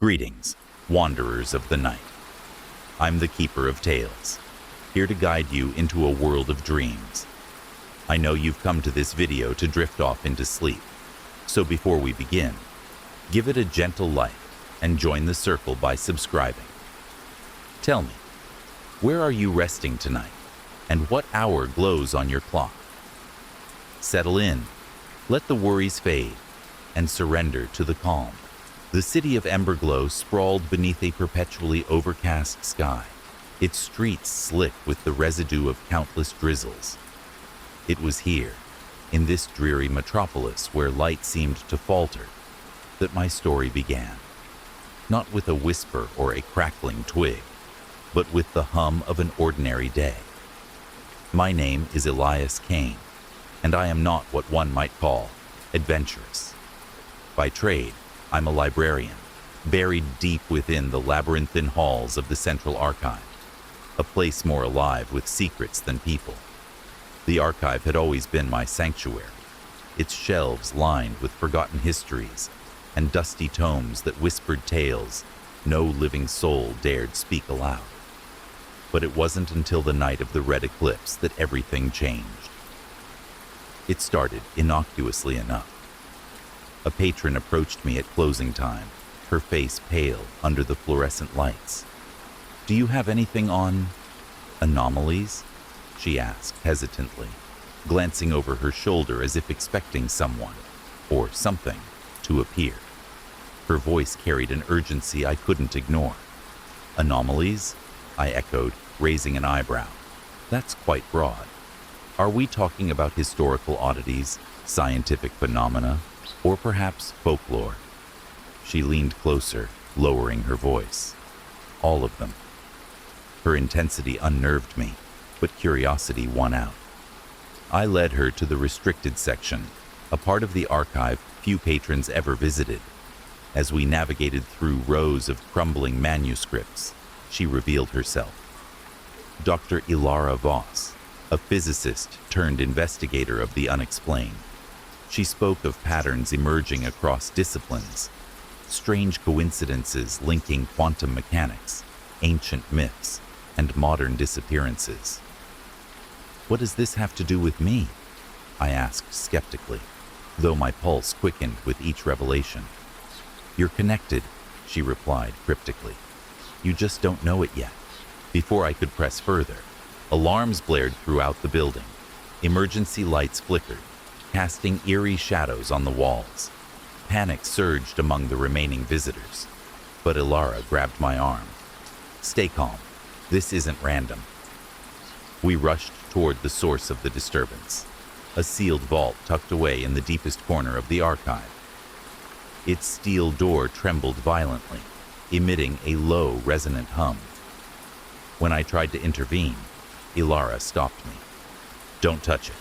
Greetings, wanderers of the night. I'm the Keeper of Tales, here to guide you into a world of dreams. I know you've come to this video to drift off into sleep, so before we begin, give it a gentle like and join the circle by subscribing. Tell me, where are you resting tonight, and what hour glows on your clock? Settle in, let the worries fade, and surrender to the calm. The city of Emberglow sprawled beneath a perpetually overcast sky, its streets slick with the residue of countless drizzles. It was here, in this dreary metropolis where light seemed to falter, that my story began. Not with a whisper or a crackling twig, but with the hum of an ordinary day. My name is Elias Kane, and I am not what one might call adventurous. By trade, I'm a librarian, buried deep within the labyrinthine halls of the Central Archive, a place more alive with secrets than people. The archive had always been my sanctuary, its shelves lined with forgotten histories and dusty tomes that whispered tales no living soul dared speak aloud. But it wasn't until the night of the red eclipse that everything changed. It started innocuously enough. A patron approached me at closing time, her face pale under the fluorescent lights. "Do you have anything on anomalies?" she asked hesitantly, glancing over her shoulder as if expecting someone, or something, to appear. Her voice carried an urgency I couldn't ignore. "Anomalies?" I echoed, raising an eyebrow. "That's quite broad. Are we talking about historical oddities, scientific phenomena, or perhaps folklore?" She leaned closer, lowering her voice. "All of them." Her intensity unnerved me, but curiosity won out. I led her to the restricted section, a part of the archive few patrons ever visited. As we navigated through rows of crumbling manuscripts, she revealed herself. Dr. Ilara Voss, a physicist turned investigator of the unexplained. She spoke of patterns emerging across disciplines, strange coincidences linking quantum mechanics, ancient myths, and modern disappearances. "What does this have to do with me?" I asked skeptically, though my pulse quickened with each revelation. "You're connected," she replied cryptically. "You just don't know it yet." Before I could press further, alarms blared throughout the building. Emergency lights flickered, casting eerie shadows on the walls. Panic surged among the remaining visitors, but Ilara grabbed my arm. "Stay calm. This isn't random." We rushed toward the source of the disturbance, a sealed vault tucked away in the deepest corner of the archive. Its steel door trembled violently, emitting a low, resonant hum. When I tried to intervene, Ilara stopped me. "Don't touch it.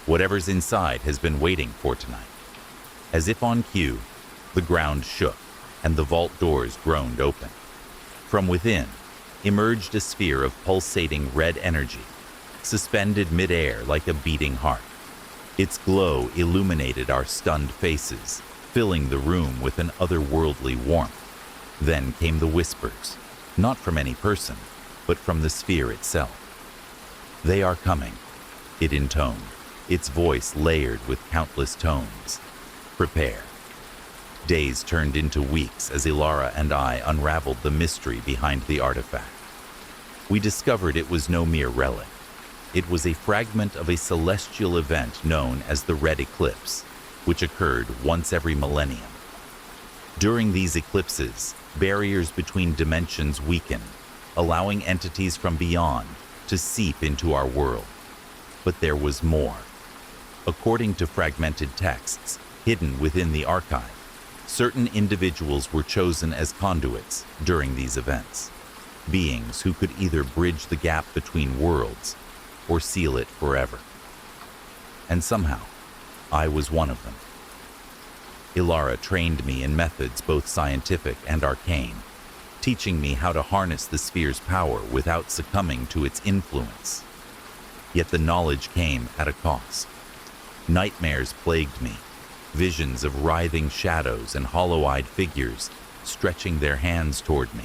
Whatever's inside has been waiting for tonight." As if on cue, the ground shook and the vault doors groaned open. From within emerged a sphere of pulsating red energy, suspended midair like a beating heart. Its glow illuminated our stunned faces, filling the room with an otherworldly warmth. Then came the whispers, not from any person, but from the sphere itself. "They are coming," it intoned, its voice layered with countless tones. "Prepare." Days turned into weeks as Ilara and I unraveled the mystery behind the artifact. We discovered it was no mere relic. It was a fragment of a celestial event known as the Red Eclipse, which occurred once every millennium. During these eclipses, barriers between dimensions weaken, allowing entities from beyond to seep into our world. But there was more. According to fragmented texts hidden within the archive, certain individuals were chosen as conduits during these events, beings who could either bridge the gap between worlds or seal it forever. And somehow, I was one of them. Ilara trained me in methods both scientific and arcane, teaching me how to harness the sphere's power without succumbing to its influence. Yet the knowledge came at a cost. Nightmares plagued me, visions of writhing shadows and hollow-eyed figures stretching their hands toward me.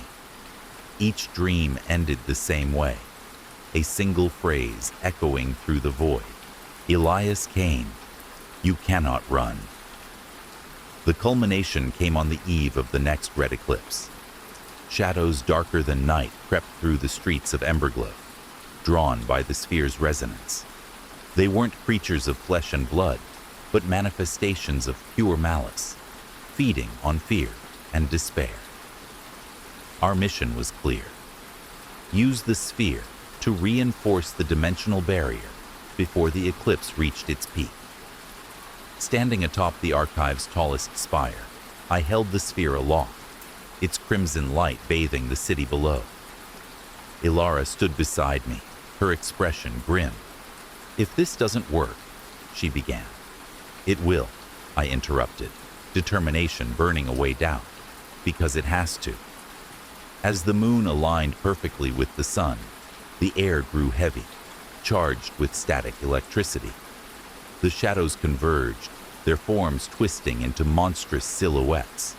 Each dream ended the same way, a single phrase echoing through the void. Elias Kane, you cannot run. The culmination came on the eve of the next red eclipse. Shadows darker than night crept through the streets of Emberglow, drawn by the sphere's resonance. They weren't creatures of flesh and blood, but manifestations of pure malice, feeding on fear and despair. Our mission was clear. Use the sphere to reinforce the dimensional barrier before the eclipse reached its peak. Standing atop the archive's tallest spire, I held the sphere aloft, its crimson light bathing the city below. Ilara stood beside me, her expression grim. "If this doesn't work," she began. "It will," I interrupted, determination burning away doubt, "because it has to." As the moon aligned perfectly with the sun, the air grew heavy, charged with static electricity. The shadows converged, their forms twisting into monstrous silhouettes.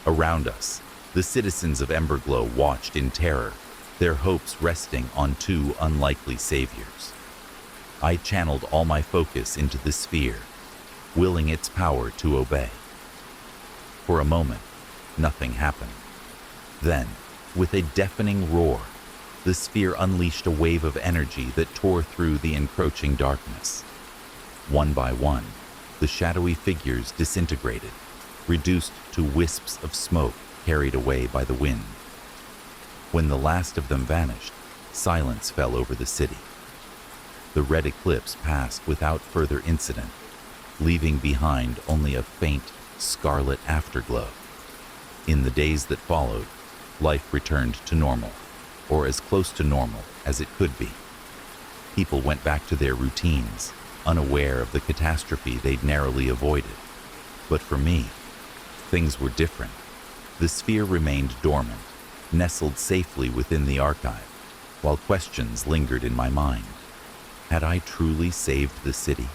Around us, the citizens of Emberglow watched in terror, their hopes resting on two unlikely saviors. I channeled all my focus into the sphere, willing its power to obey. For a moment, nothing happened. Then, with a deafening roar, the sphere unleashed a wave of energy that tore through the encroaching darkness. One by one, the shadowy figures disintegrated, reduced to wisps of smoke carried away by the wind. When the last of them vanished, silence fell over the city. The red eclipse passed without further incident, leaving behind only a faint, scarlet afterglow. In the days that followed, life returned to normal, or as close to normal as it could be. People went back to their routines, unaware of the catastrophe they'd narrowly avoided. But for me, things were different. The sphere remained dormant, nestled safely within the archive, while questions lingered in my mind. Had I truly saved the city,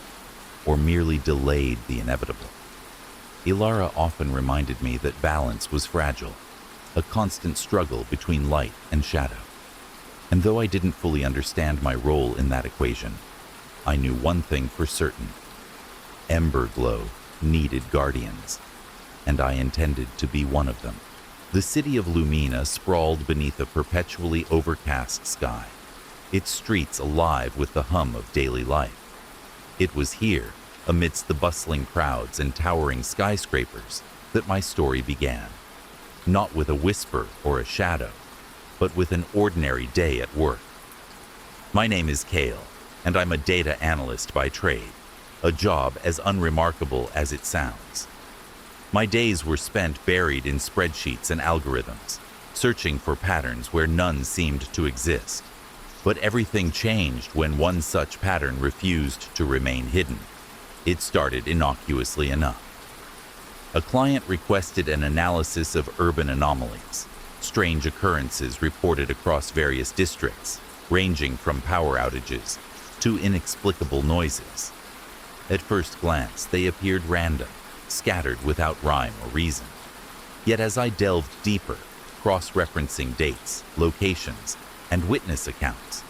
or merely delayed the inevitable? Ilara often reminded me that balance was fragile, a constant struggle between light and shadow. And though I didn't fully understand my role in that equation, I knew one thing for certain. Emberglow needed guardians, and I intended to be one of them. The city of Lumina sprawled beneath a perpetually overcast sky, its streets alive with the hum of daily life. It was here, amidst the bustling crowds and towering skyscrapers, that my story began. Not with a whisper or a shadow, but with an ordinary day at work. My name is Kale, and I'm a data analyst by trade, a job as unremarkable as it sounds. My days were spent buried in spreadsheets and algorithms, searching for patterns where none seemed to exist. But everything changed when one such pattern refused to remain hidden. It started innocuously enough. A client requested an analysis of urban anomalies, strange occurrences reported across various districts, ranging from power outages to inexplicable noises. At first glance, they appeared random, scattered without rhyme or reason. Yet as I delved deeper, cross-referencing dates, locations, and witness accounts,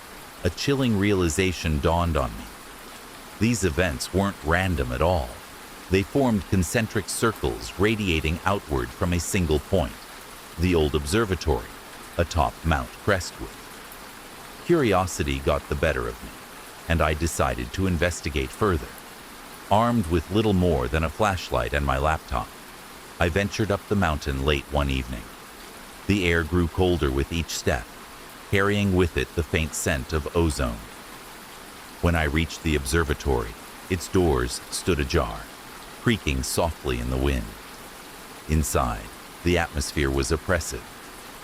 a chilling realization dawned on me. These events weren't random at all. They formed concentric circles radiating outward from a single point, the old observatory, atop Mount Crestwood. Curiosity got the better of me, and I decided to investigate further. Armed with little more than a flashlight and my laptop, I ventured up the mountain late one evening. The air grew colder with each step, carrying with it the faint scent of ozone. When I reached the observatory, its doors stood ajar, creaking softly in the wind. Inside, the atmosphere was oppressive,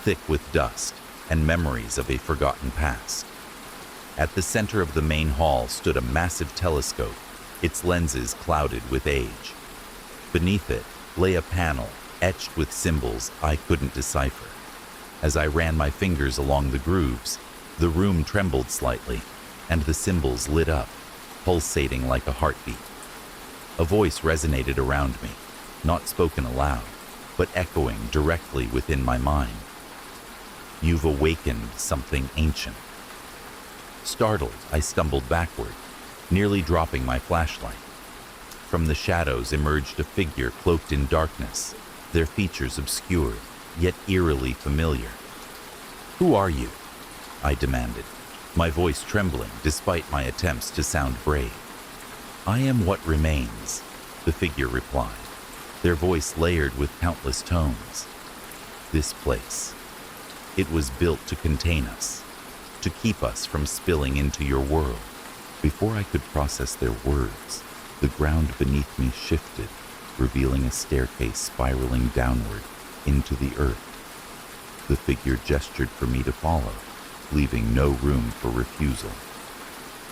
thick with dust and memories of a forgotten past. At the center of the main hall stood a massive telescope, its lenses clouded with age. Beneath it lay a panel etched with symbols I couldn't decipher. As I ran my fingers along the grooves, the room trembled slightly, and the symbols lit up, pulsating like a heartbeat. A voice resonated around me, not spoken aloud, but echoing directly within my mind. You've awakened something ancient. Startled, I stumbled backward, nearly dropping my flashlight. From the shadows emerged a figure cloaked in darkness, their features obscured, yet eerily familiar. "Who are you?" I demanded, my voice trembling despite my attempts to sound brave. "I am what remains," the figure replied, their voice layered with countless tones. "This place, it was built to contain us, to keep us from spilling into your world." Before I could process their words, the ground beneath me shifted, revealing a staircase spiraling downward into the earth. The figure gestured for me to follow, leaving no room for refusal.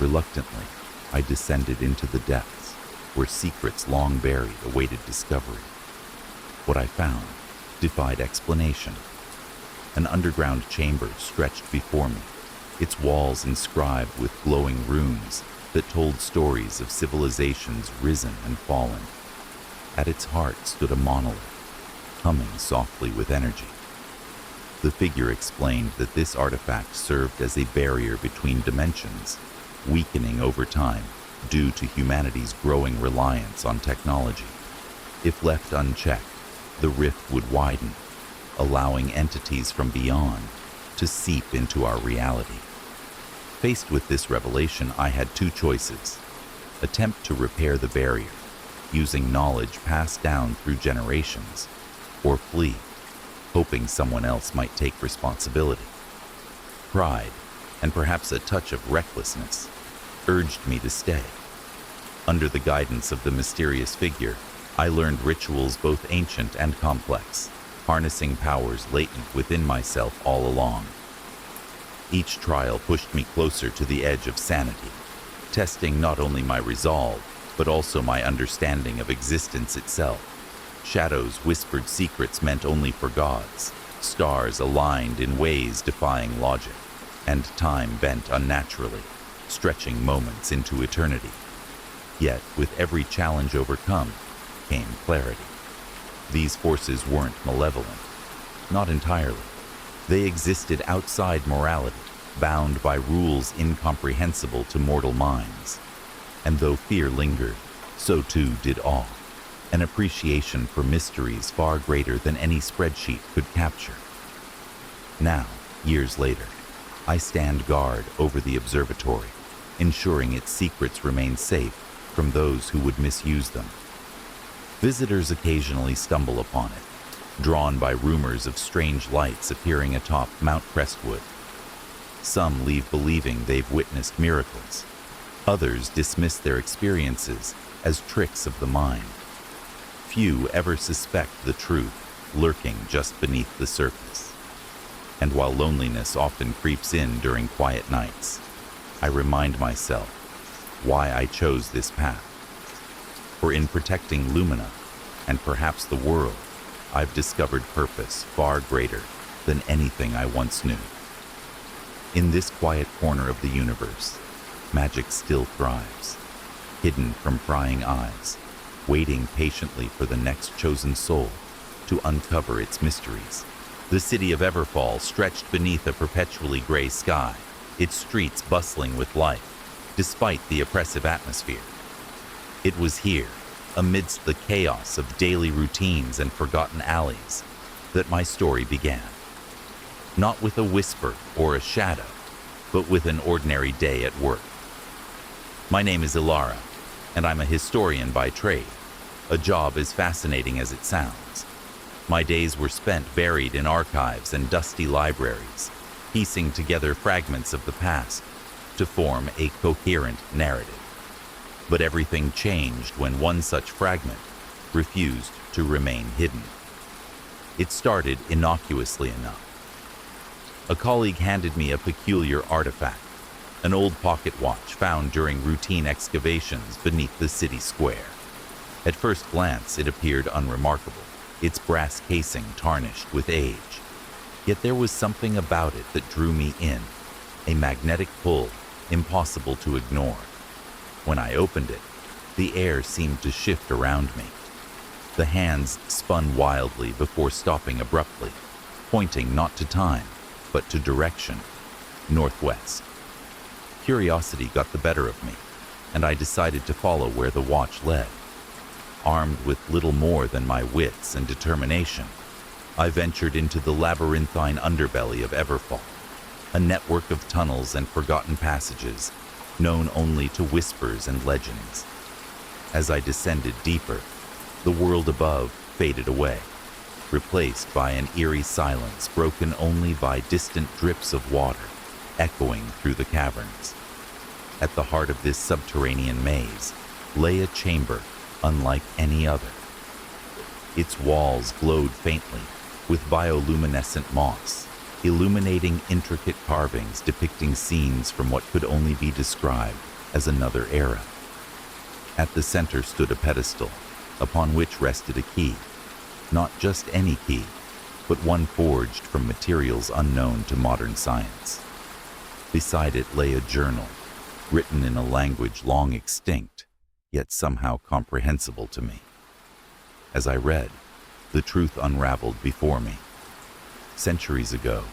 Reluctantly, I descended into the depths, where secrets long buried awaited discovery. What I found defied explanation. An underground chamber stretched before me, its walls inscribed with glowing runes that told stories of civilizations risen and fallen. At its heart stood a monolith, humming softly with energy. The figure explained that this artifact served as a barrier between dimensions, weakening over time due to humanity's growing reliance on technology. If left unchecked, the rift would widen, allowing entities from beyond to seep into our reality. Faced with this revelation, I had two choices: attempt to repair the barrier, using knowledge passed down through generations, or flee, hoping someone else might take responsibility. Pride, and perhaps a touch of recklessness, urged me to stay. Under the guidance of the mysterious figure, I learned rituals both ancient and complex, harnessing powers latent within myself all along. Each trial pushed me closer to the edge of sanity, testing not only my resolve, but also my understanding of existence itself. Shadows whispered secrets meant only for gods, stars aligned in ways defying logic, and time bent unnaturally, stretching moments into eternity. Yet, with every challenge overcome, came clarity. These forces weren't malevolent. Not entirely. They existed outside morality, bound by rules incomprehensible to mortal minds. And though fear lingered, so too did awe, an appreciation for mysteries far greater than any spreadsheet could capture. Now, years later, I stand guard over the observatory, ensuring its secrets remain safe from those who would misuse them. Visitors occasionally stumble upon it, drawn by rumors of strange lights appearing atop Mount Crestwood. Some leave believing they've witnessed miracles. Others dismiss their experiences as tricks of the mind. Few ever suspect the truth lurking just beneath the surface. And while loneliness often creeps in during quiet nights, I remind myself why I chose this path. For in protecting Lumina, and perhaps the world, I've discovered purpose far greater than anything I once knew. In this quiet corner of the universe, magic still thrives, hidden from prying eyes, waiting patiently for the next chosen soul to uncover its mysteries. The city of Everfall stretched beneath a perpetually gray sky, its streets bustling with life, despite the oppressive atmosphere. It was here, amidst the chaos of daily routines and forgotten alleys, that my story began. Not with a whisper or a shadow, but with an ordinary day at work. My name is Ilara, and I'm a historian by trade, a job as fascinating as it sounds. My days were spent buried in archives and dusty libraries, piecing together fragments of the past to form a coherent narrative. But everything changed when one such fragment refused to remain hidden. It started innocuously enough. A colleague handed me a peculiar artifact, an old pocket watch found during routine excavations beneath the city square. At first glance, it appeared unremarkable, its brass casing tarnished with age. Yet there was something about it that drew me in, a magnetic pull impossible to ignore. When I opened it, the air seemed to shift around me. The hands spun wildly before stopping abruptly, pointing not to time, but to direction, northwest. Curiosity got the better of me, and I decided to follow where the watch led. Armed with little more than my wits and determination, I ventured into the labyrinthine underbelly of Everfall, a network of tunnels and forgotten passages known only to whispers and legends. As I descended deeper, the world above faded away, replaced by an eerie silence broken only by distant drips of water echoing through the caverns. At the heart of this subterranean maze lay a chamber unlike any other. Its walls glowed faintly with bioluminescent moss, illuminating intricate carvings depicting scenes from what could only be described as another era. At the center stood a pedestal, upon which rested a key. Not just any key, but one forged from materials unknown to modern science. Beside it lay a journal, written in a language long extinct, yet somehow comprehensible to me. As I read, the truth unraveled before me. Centuries ago,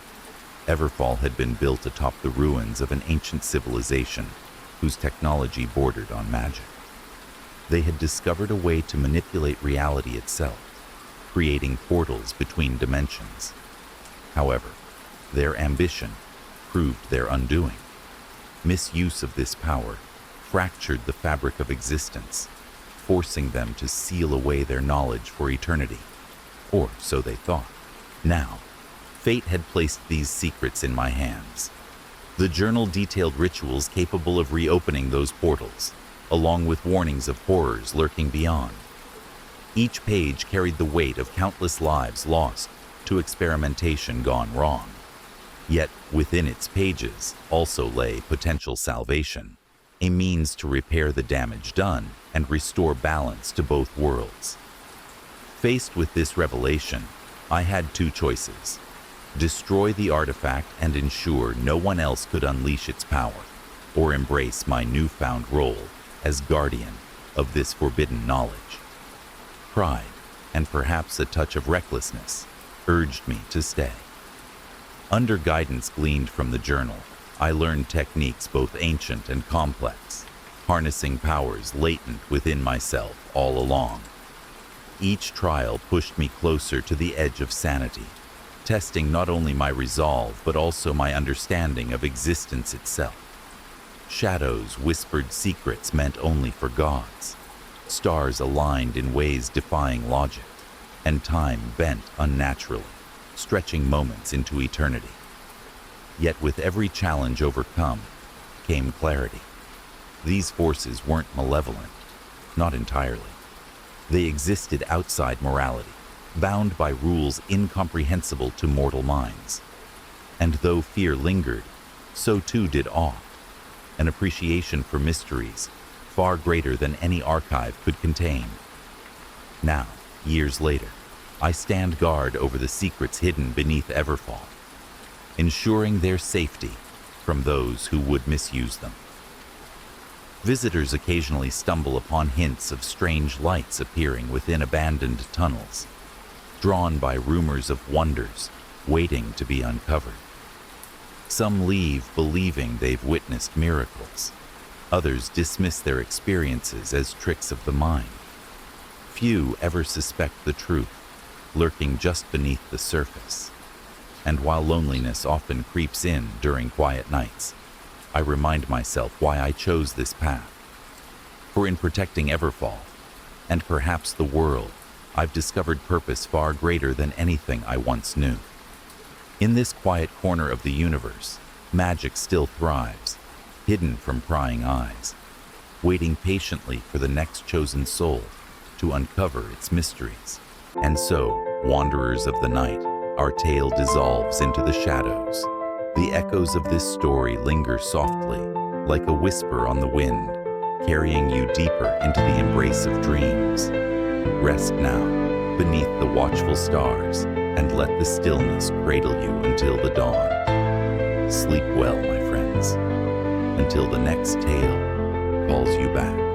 Everfall had been built atop the ruins of an ancient civilization whose technology bordered on magic. They had discovered a way to manipulate reality itself, creating portals between dimensions. However, their ambition proved their undoing. Misuse of this power fractured the fabric of existence, forcing them to seal away their knowledge for eternity. Or so they thought. Now, fate had placed these secrets in my hands. The journal detailed rituals capable of reopening those portals, along with warnings of horrors lurking beyond. Each page carried the weight of countless lives lost to experimentation gone wrong. Yet within its pages also lay potential salvation, a means to repair the damage done and restore balance to both worlds. Faced with this revelation, I had two choices: destroy the artifact and ensure no one else could unleash its power, or embrace my newfound role as guardian of this forbidden knowledge. Pride, and perhaps a touch of recklessness, urged me to stay. Under guidance gleaned from the journal, I learned techniques both ancient and complex, harnessing powers latent within myself all along. Each trial pushed me closer to the edge of sanity, testing not only my resolve but also my understanding of existence itself. Shadows whispered secrets meant only for gods. Stars aligned in ways defying logic, and time bent unnaturally, stretching moments into eternity. Yet with every challenge overcome came clarity. These forces weren't malevolent, not entirely. They existed outside morality, bound by rules incomprehensible to mortal minds. And though fear lingered, so too did awe, an appreciation for mysteries far greater than any archive could contain. Now, years later, I stand guard over the secrets hidden beneath Everfall, ensuring their safety from those who would misuse them. Visitors occasionally stumble upon hints of strange lights appearing within abandoned tunnels, drawn by rumors of wonders waiting to be uncovered. Some leave believing they've witnessed miracles. Others dismiss their experiences as tricks of the mind. Few ever suspect the truth, lurking just beneath the surface. And while loneliness often creeps in during quiet nights, I remind myself why I chose this path. For in protecting Everfall, and perhaps the world, I've discovered purpose far greater than anything I once knew. In this quiet corner of the universe, magic still thrives, hidden from prying eyes, waiting patiently for the next chosen soul to uncover its mysteries. And so, wanderers of the night, our tale dissolves into the shadows. The echoes of this story linger softly, like a whisper on the wind, carrying you deeper into the embrace of dreams. Rest now, beneath the watchful stars, and let the stillness cradle you until the dawn. Sleep well, my friends, until the next tale calls you back.